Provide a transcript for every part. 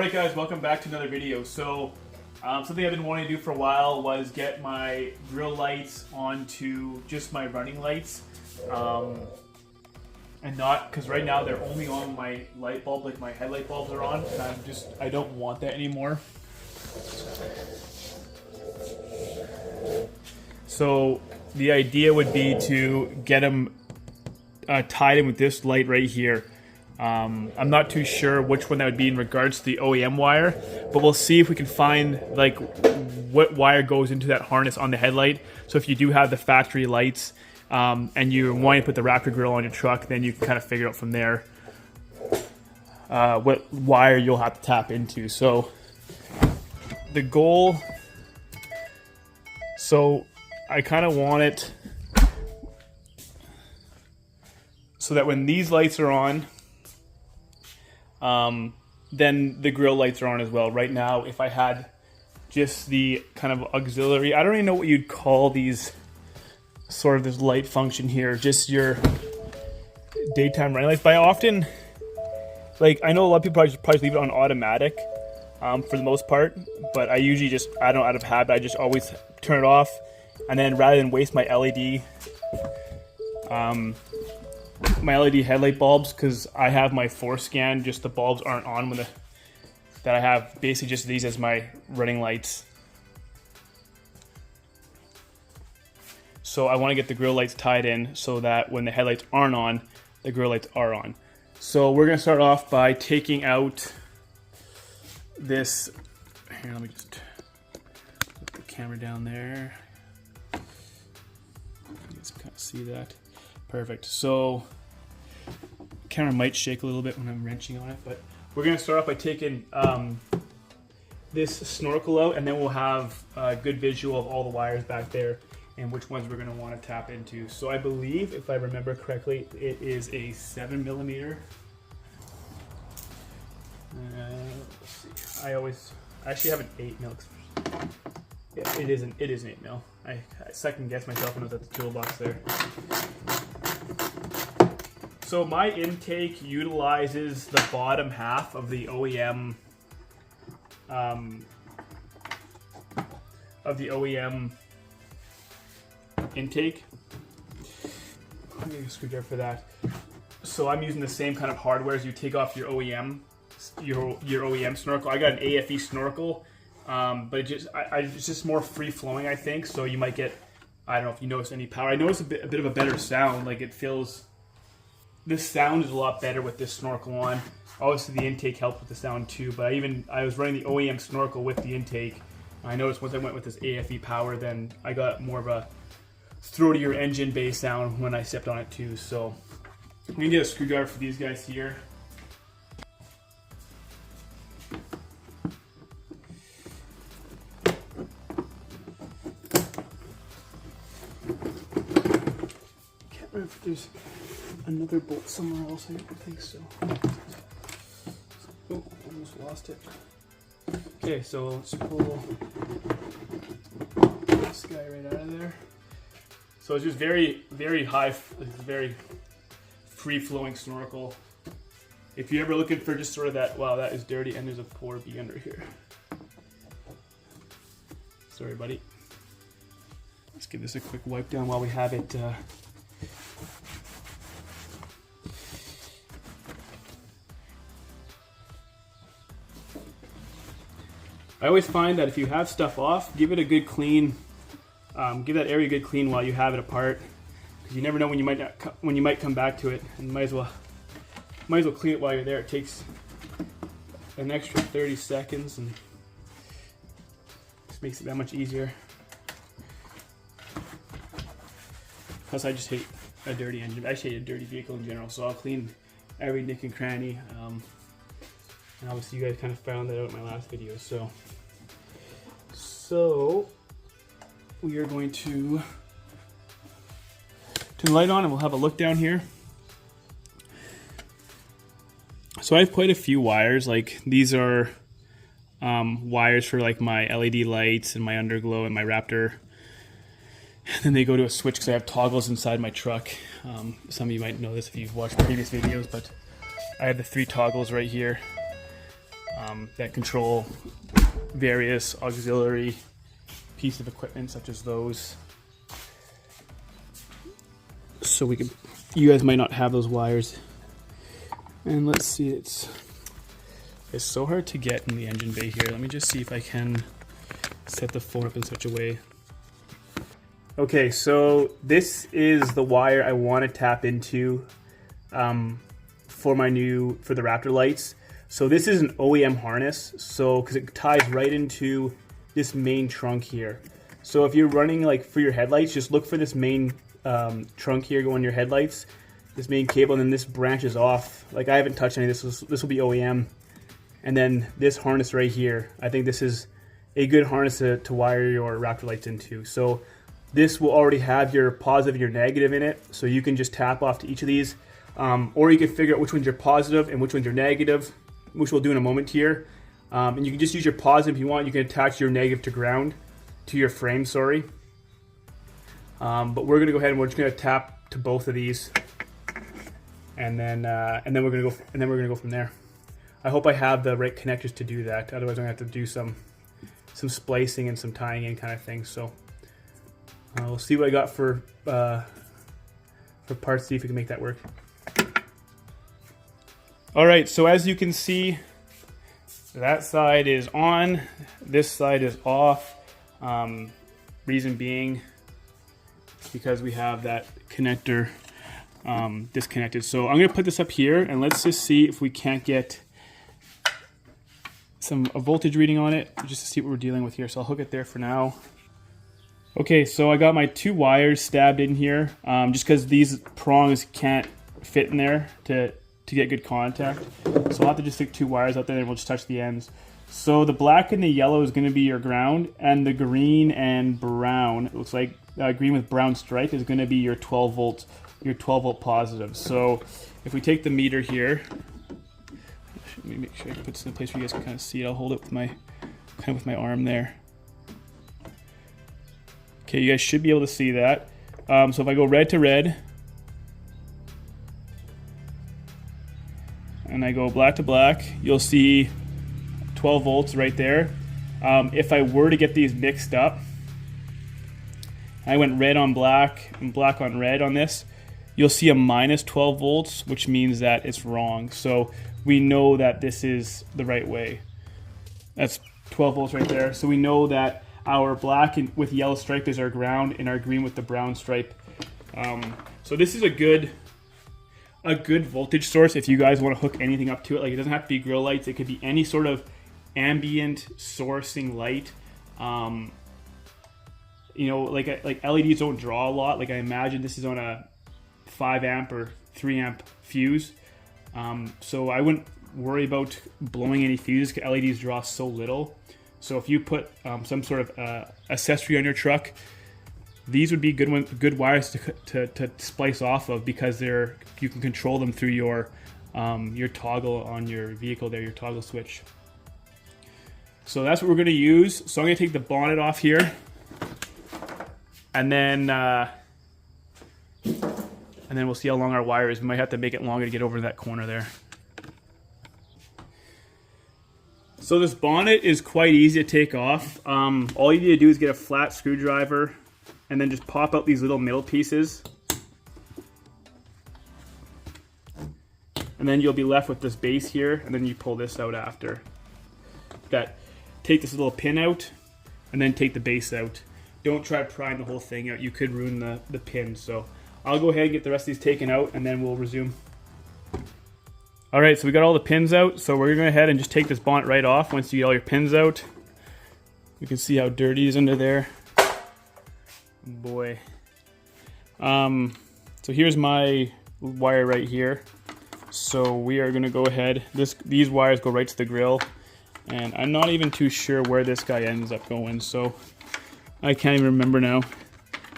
Alright guys, welcome back to another video. So something I've been wanting to do for a while was get my grill lights onto just my running lights, and not, because right now they're only on my light bulb, like my headlight bulbs are on, and I don't want that anymore. So the idea would be to get them tied in with this light right here. I'm not too sure which one that would be in regards to the OEM wire, but we'll see if we can find like what wire goes into that harness on the headlight. So if you do have the factory lights and you're wanting to put the Raptor Grill on your truck, then you can kind of figure out from there what wire you'll have to tap into. So the goal, so I kind of want it so that when these lights are on, then the grill lights are on as well. Right now, if I had just the kind of auxiliary, I don't even know what you'd call these, sort of this light function here, just your daytime running lights. But I often, like, I know a lot of people probably leave it on automatic for the most part, but I usually just, I don't, out of habit, I just always turn it off, and then rather than waste my LED headlight bulbs, because I have my 4scan, just the bulbs aren't on with that I have basically just these as my running lights. So I want to get the grill lights tied in so that when the headlights aren't on, the grill lights are on. So we're going to start off by taking out this, here, let me just put the camera down there. You guys can kind of see that. Perfect. So the camera might shake a little bit when I'm wrenching on it, but we're going to start off by taking this snorkel out, and then we'll have a good visual of all the wires back there and which ones we're going to want to tap into. So I believe, if I remember correctly, it is a 7mm. Let's see. I actually have an 8mm. Yeah, it is an 8mm. I second guessed myself when I was at the toolbox there. So my intake utilizes the bottom half of the OEM intake. I'm gonna screwdriver for that. So I'm using the same kind of hardware as you take off your OEM snorkel. I got an AFE snorkel, but it's just more free flowing, I think. So you might get, I don't know if you notice any power. I notice a bit of a better sound. Like it feels. This sound is a lot better with this snorkel on. Obviously the intake helped with the sound too, but I was running the OEM snorkel with the intake. I noticed once I went with this AFE power, then I got more of a throatier engine bass sound when I stepped on it too. So I'm gonna get a screwdriver for these guys here. Can't remember if there's another bolt somewhere else. I don't think so. Oh, almost lost it. Okay, so let's pull this guy right out of there. So it's just very, very high, very free-flowing snorkel. If you're ever looking for just sort of that, wow, that is dirty, and there's a 4B under here. Sorry, buddy. Let's give this a quick wipe down while we have it. I always find that if you have stuff off, give it a good clean. Give that area a good clean while you have it apart, because you never know when you might come back to it, and might as well clean it while you're there. It takes an extra 30 seconds and just makes it that much easier. Plus, I just hate a dirty engine. I actually hate a dirty vehicle in general, so I'll clean every nick and cranny. And obviously, you guys kind of found that out in my last video. So we are going to turn the light on, and we'll have a look down here. So I have quite a few wires. Like these are wires for like my LED lights and my underglow and my Raptor. And then they go to a switch because I have toggles inside my truck. Some of you might know this if you've watched previous videos, but I have the 3 toggles right here. that control various auxiliary pieces of equipment such as those. So you guys might not have those wires. And let's see, it's so hard to get in the engine bay here. Let me just see if I can set the phone up in such a way. Okay, so this is the wire I want to tap into for the Raptor lights. So this is an OEM harness, so because it ties right into this main trunk here. So if you're running like for your headlights, just look for this main trunk here going your headlights, this main cable, and then this branches off. Like I haven't touched any of this. This will be OEM, and then this harness right here. I think this is a good harness to wire your Raptor lights into. So this will already have your positive and your negative in it, so you can just tap off to each of these, or you can figure out which one's your positive and which one's your negative, which we'll do in a moment here. And you can just use your positive if you want. You can attach your negative to ground, to your frame, sorry. But we're gonna go ahead and we're just gonna tap to both of these, and then we're gonna go from there. I hope I have the right connectors to do that. Otherwise, I'm gonna have to do some splicing and some tying in kind of thing. So we'll see what I got for parts. See if we can make that work. All right. So as you can see, that side is on. This side is off. Reason being, because we have that connector disconnected. So I'm going to put this up here, and let's just see if we can't get a voltage reading on it, just to see what we're dealing with here. So I'll hook it there for now. Okay, so I got my 2 wires stabbed in here, just because these prongs can't fit in there to get good contact. So I'll have to just stick 2 wires out there, and we'll just touch the ends. So the black and the yellow is going to be your ground, and the green and brown, it looks like green with brown stripe, is going to be your 12 volt positive. So if we take the meter here, let me make sure I can put this in a place where you guys can kind of see it. I'll hold it with my arm there. Okay, you guys should be able to see that. So if I go red to red, and I go black to black, you'll see 12 volts right there. If I were to get these mixed up, I went red on black and black on red on this, you'll see a minus 12 volts, which means that it's wrong. So we know that this is the right way. That's 12 volts right there. So we know that our black with yellow stripe is our ground, and our green with the brown stripe. So this is a good voltage source if you guys want to hook anything up to it. Like, it doesn't have to be grill lights. It could be any sort of ambient sourcing light. You know, like LEDs don't draw a lot. Like, I imagine this is on a 5 amp or 3 amp fuse. So I wouldn't worry about blowing any fuses because LEDs draw so little. So if you put some sort of accessory on your truck, these would be good wires to splice off of, because you can control them through your toggle on your vehicle there, your toggle switch. So that's what we're going to use. So I'm going to take the bonnet off here, and then we'll see how long our wire is. We might have to make it longer to get over to that corner there. So this bonnet is quite easy to take off. All you need to do is get a flat screwdriver and then just pop out these little middle pieces. And then you'll be left with this base here, and then you pull this out after. Take this little pin out, and then take the base out. Don't try prying the whole thing out. You could ruin the pin. So I'll go ahead and get the rest of these taken out, and then we'll resume. All right, so we got all the pins out. So we're gonna go ahead and just take this bonnet right off. Once you get all your pins out, you can see how dirty it is under there. Boy. So here's my wire right here. So we are gonna go ahead. These wires go right to the grill, and I'm not even too sure where this guy ends up going. So I can't even remember now.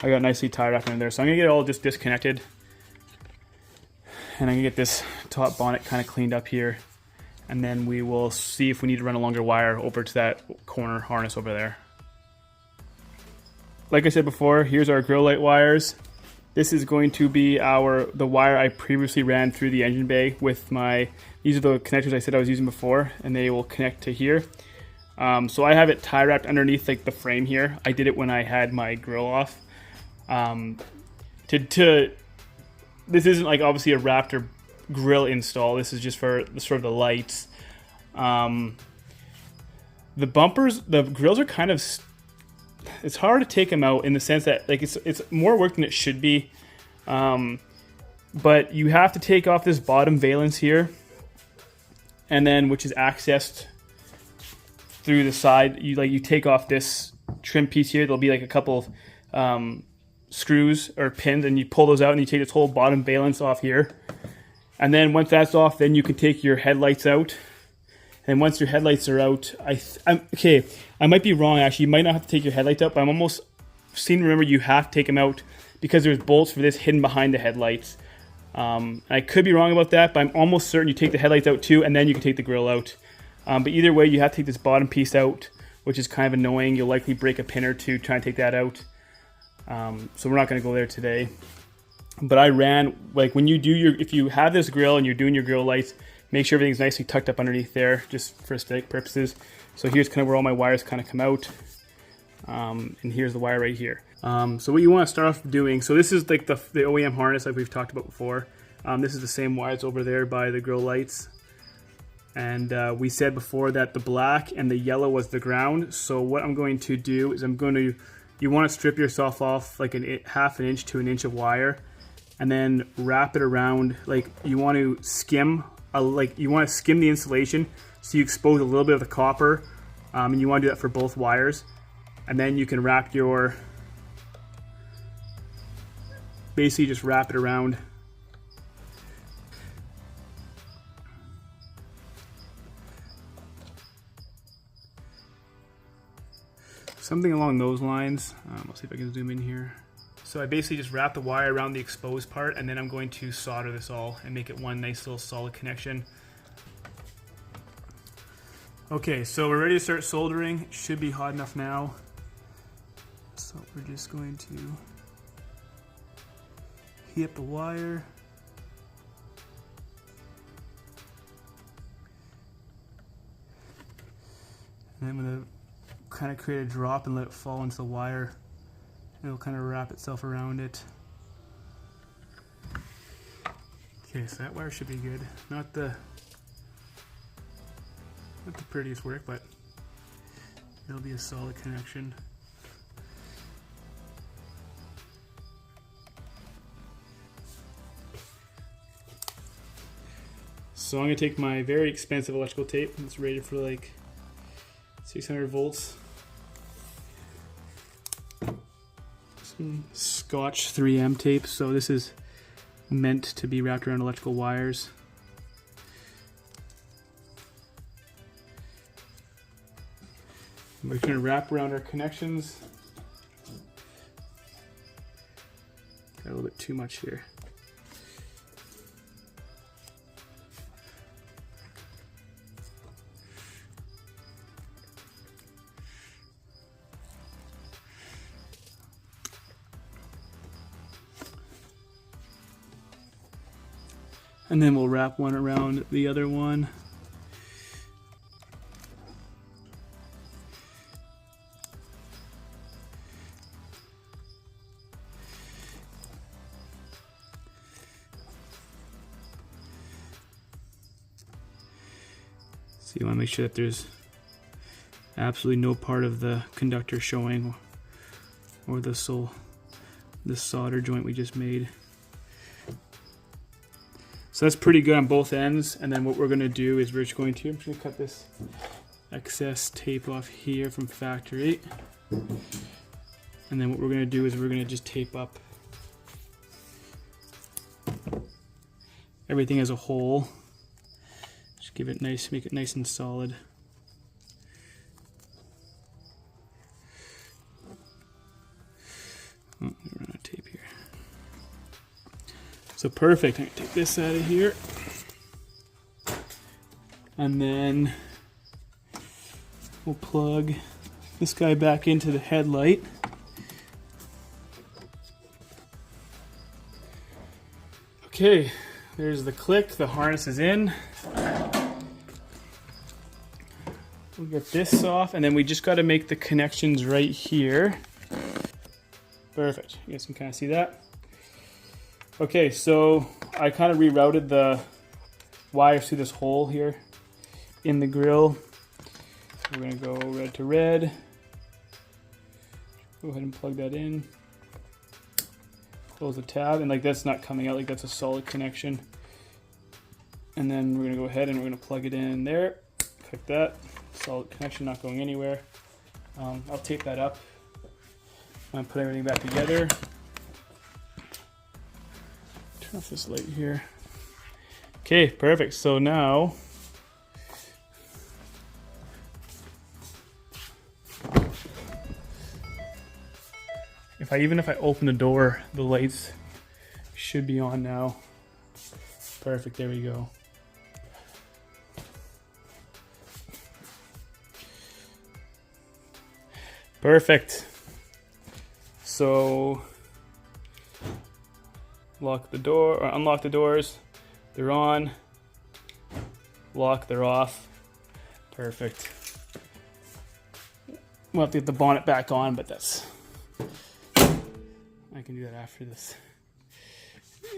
I got nicely tie wrapped in there. So I'm gonna get it all just disconnected, and I'm gonna get this top bonnet kind of cleaned up here, and then we will see if we need to run a longer wire over to that corner harness over there. Like I said before, here's our grill light wires. This is going to be the wire I previously ran through the engine bay with these are the connectors I said I was using before, and they will connect to here. So I have it tie wrapped underneath like the frame here. I did it when I had my grill off. This isn't like obviously a Raptor grill install. This is just for sort of the lights. The bumpers, the grills are kind of, it's hard to take them out in the sense that like it's more work than it should be. But you have to take off this bottom valence here, and then which is accessed through the side. You take off this trim piece here. There'll be like a couple of screws or pins, and you pull those out and you take this whole bottom valence off here. And then once that's off, then you can take your headlights out. And once your headlights are out, I might be wrong actually. You might not have to take your headlights out, but I'm almost seem to remember you have to take them out because there's bolts for this hidden behind the headlights. I could be wrong about that, but I'm almost certain you take the headlights out too, and then you can take the grill out. But either way, you have to take this bottom piece out, which is kind of annoying. You'll likely break a pin or two trying to take that out. So we're not going to go there today. But I ran, like when you do if you have this grill and you're doing your grill lights, make sure everything's nicely tucked up underneath there, just for aesthetic purposes. So here's kind of where all my wires kind of come out. And here's the wire right here. So what you want to start off doing, so this is like the OEM harness like we've talked about before. This is the same wires over there by the grill lights. And we said before that the black and the yellow was the ground. So what I'm going to do is you want to strip yourself off like half an inch to an inch of wire, and then wrap it around. Like you want to skim the insulation, so you expose a little bit of the copper, and you want to do that for both wires. And then you can basically just wrap it around. Something along those lines. I'll see if I can zoom in here. So I basically just wrap the wire around the exposed part, and then I'm going to solder this all and make it one nice little solid connection. Okay, so we're ready to start soldering. It should be hot enough now. So we're just going to heat up the wire. And I'm going to kind of create a drop and let it fall into the wire. It'll kind of wrap itself around it. Okay, so that wire should be good. Not the prettiest work, but it'll be a solid connection. So I'm going to take my very expensive electrical tape. It's rated for like 600 volts. Some Scotch 3M tape. So this is meant to be wrapped around electrical wires. We're going to wrap around our connections. Got a little bit too much here. And then we'll wrap one around the other one. So you want to make sure that there's absolutely no part of the conductor showing, or the solder joint we just made. So that's pretty good on both ends. And then what we're going to do is I'm just going to cut this excess tape off here from factory. And then what we're going to do is we're going to just tape up everything as a whole. Just give it nice, make it nice and solid. Oh, we run out of tape here. So perfect. I'm going to take this out of here. And then we'll plug this guy back into the headlight. Okay, there's the click, the harness is in. We'll get this off, and then we just got to make the connections right here. Perfect. You guys can kind of see that. Okay, so I kind of rerouted the wires through this hole here in the grill. We're going to go red to red. Go ahead and plug that in. Close the tab, and like that's not coming out, like that's a solid connection. And then we're going to go ahead and we're going to plug it in there. Click that. Solid connection, not going anywhere. I'll tape that up. I'm going to put everything back together. Turn off this light here. Okay, perfect. So now even if I open the door, the lights should be on now. Perfect, there we go. Perfect. So lock the door or unlock the doors. They're on. Lock, they're off. Perfect. We'll have to get the bonnet back on, but that's, I can do that after this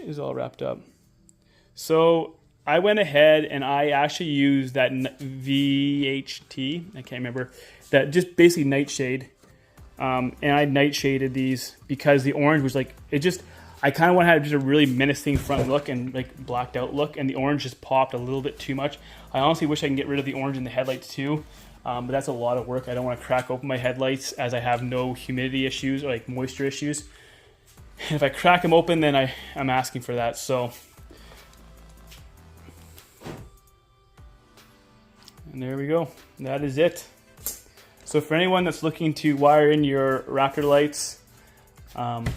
is all wrapped up. So I went ahead and I actually used that VHT, I can't remember, that just basically nightshade. And I nightshaded these because the orange was like, I kind of want to have just a really menacing front look and like blacked out look, and the orange just popped a little bit too much. I honestly wish I can get rid of the orange in the headlights too, but that's a lot of work. I don't want to crack open my headlights as I have no humidity issues or like moisture issues. And if I crack them open, then I'm asking for that. So, and there we go. That is it. So for anyone that's looking to wire in your Raptor lights, that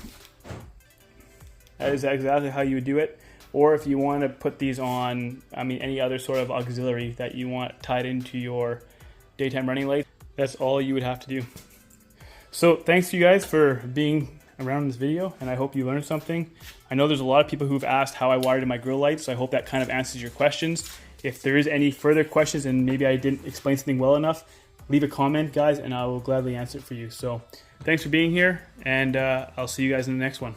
is exactly how you would do it. Or if you want to put these on, any other sort of auxiliary that you want tied into your daytime running light, that's all you would have to do. So thanks to you guys for being around in this video, and I hope you learned something. I know there's a lot of people who've asked how I wired in my grill lights, so I hope that kind of answers your questions. If there is any further questions and maybe I didn't explain something well enough, leave a comment, guys, and I will gladly answer it for you. So thanks for being here, and I'll see you guys in the next one.